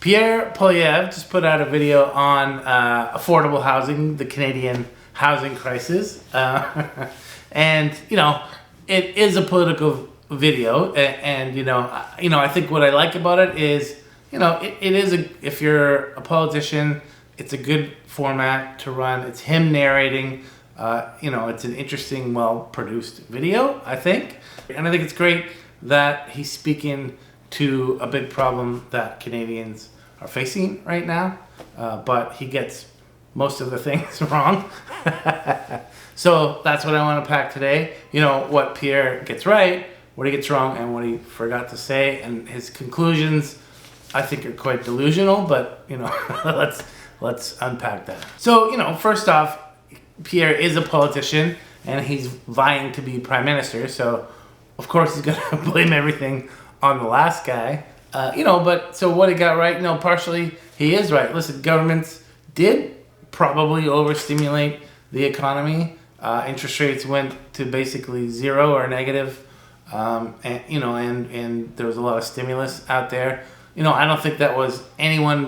Pierre Poilievre just put out a video on affordable housing, the Canadian housing crisis. And, it is a political video. And I think what I like about it is, if you're a politician, it's a good format to run. It's him narrating. It's an interesting, well-produced video, I think. And I think it's great that he's speaking to a big problem that Canadians are facing right now. But he gets most of the things wrong. So that's what I want to pack today. What Pierre gets right, what he gets wrong, and what he forgot to say. And his conclusions, I think, are quite delusional, but, let's unpack that. So, first off, Pierre is a politician, and he's vying to be prime minister. So, of course, he's going to blame everything on the last guy. But so what he got right, partially he is right. Listen, governments did probably overstimulate the economy. Interest rates went to basically zero or negative. And there was a lot of stimulus out there. I don't think that was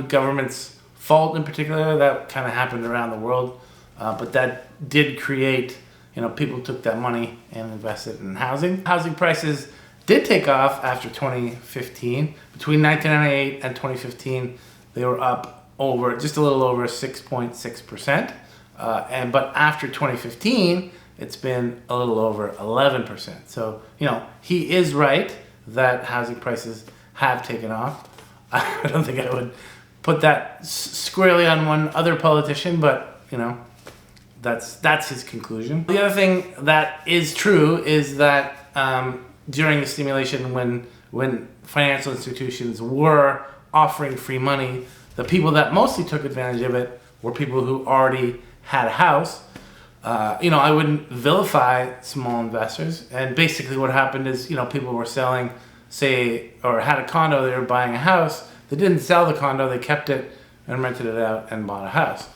government's fault in particular. That kind of happened around the world. But that did create, people took that money and invested in housing. Housing prices did take off after 2015. Between 1998 and 2015, they were up just a little over 6.6%. But after 2015, it's been a little over 11%. So, he is right that housing prices have taken off. I don't think I would put that squarely on one other politician, but, that's his conclusion. The other thing that is true is that during the stimulation, when financial institutions were offering free money, the people that mostly took advantage of it were people who already had a house. I wouldn't vilify small investors. And basically what happened is, people were selling, or had a condo, they were buying a house. They didn't sell the condo, they kept it and rented it out and bought a house.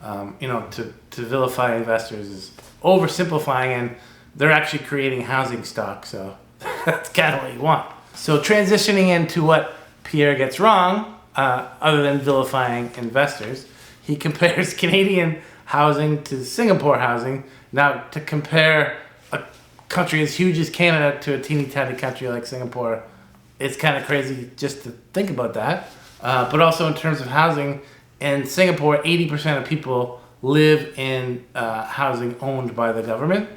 To vilify investors is oversimplifying, and they're actually creating housing stock. So that's kind of what you want. So transitioning into what Pierre gets wrong, other than vilifying investors, he compares Canadian housing to Singapore housing. Now, to compare a country as huge as Canada to a teeny tiny country like Singapore, it's kind of crazy just to think about that. But also in terms of housing, in Singapore, 80% of people live in housing owned by the government.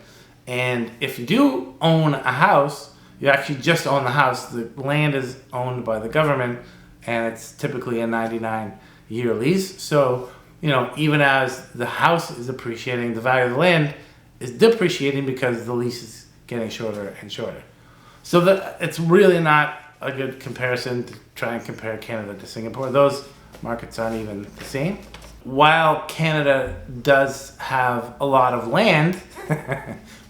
And if you do own a house, you actually just own the house. The land is owned by the government, and it's typically a 99-year lease. So, even as the house is appreciating, the value of the land is depreciating because the lease is getting shorter and shorter. So it's really not a good comparison to try and compare Canada to Singapore. Those markets aren't even the same. While Canada does have a lot of land,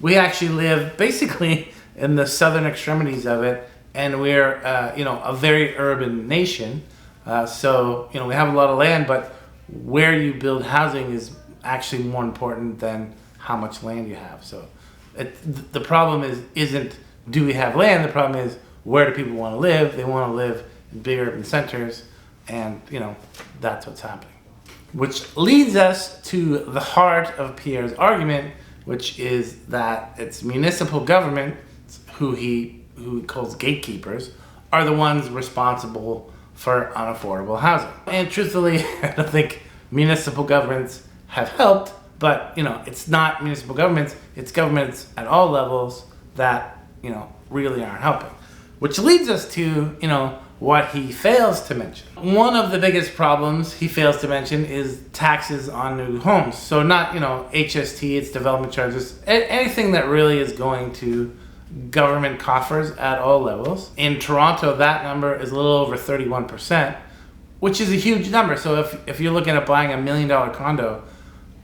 we actually live basically in the southern extremities of it, and we're a very urban nation. So we have a lot of land, but where you build housing is actually more important than how much land you have. So the problem isn't do we have land? The problem is where do people want to live? They want to live in big urban centers, and that's what's happening. Which leads us to the heart of Pierre's argument, which is that it's municipal government who he calls gatekeepers are the ones responsible for unaffordable housing. And truthfully, I don't think municipal governments have helped, but it's not municipal governments, it's governments at all levels that really aren't helping. Which leads us to what he fails to mention. One of the biggest problems he fails to mention is taxes on new homes. So not HST, it's development charges, anything that really is going to government coffers at all levels. In Toronto, that number is a little over 31%, which is a huge number. So if you're looking at buying $1 million condo,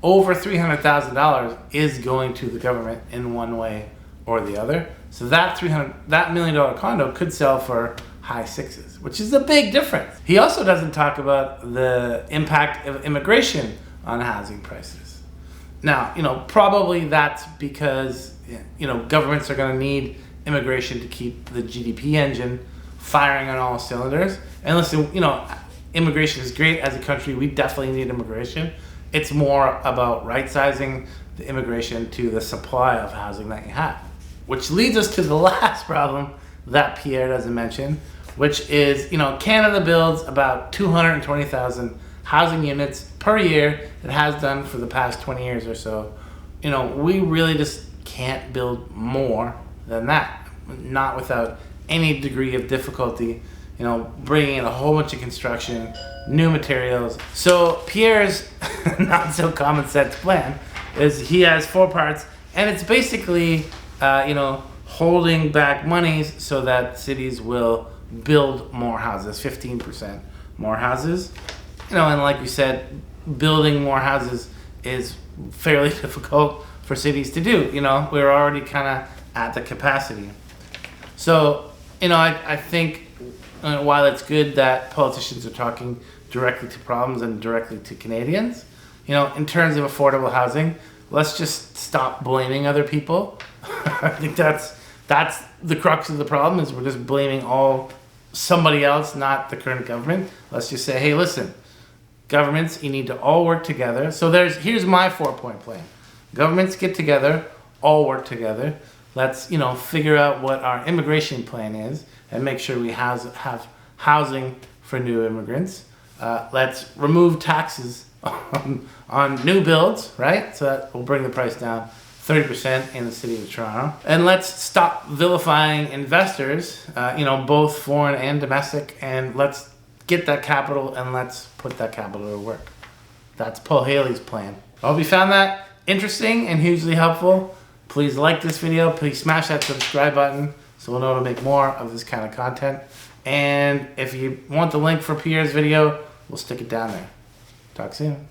over $300,000 is going to the government in one way or the other. So that $1 million condo could sell for high sixes, which is a big difference. He also doesn't talk about the impact of immigration on housing prices. Now, probably that's because, governments are going to need immigration to keep the GDP engine firing on all cylinders. And listen, immigration is great as a country. We definitely need immigration. It's more about right-sizing the immigration to the supply of housing that you have. Which leads us to the last problem that Pierre doesn't mention, which is, Canada builds about 220,000 housing units per year. It has done for the past 20 years or so. We really just can't build more than that, not without any degree of difficulty, bringing in a whole bunch of construction, new materials. So Pierre's not so common sense plan is he has 4 parts, and it's basically, holding back monies so that cities will build more houses, 15% more houses. And like we said, building more houses is fairly difficult for cities to do. We're already kind of at the capacity. So, I think while it's good that politicians are talking directly to problems and directly to Canadians, in terms of affordable housing, let's just stop blaming other people. I think that's the crux of the problem, is we're just blaming somebody else, not the current government. Let's just say, hey, listen, governments, you need to all work together. So here's my 4-point plan. Governments get together, all work together. Let's, figure out what our immigration plan is and make sure we have housing for new immigrants. Let's remove taxes on new builds, right? So that will bring the price down 30% in the city of Toronto. And let's stop vilifying investors, both foreign and domestic, and let's get that capital and let's put that capital to work. That's Paul Haley's plan. I hope you found that interesting and hugely helpful. Please like this video. Please smash that subscribe button so we'll know to make more of this kind of content. And if you want the link for Pierre's video, we'll stick it down there. Talk soon.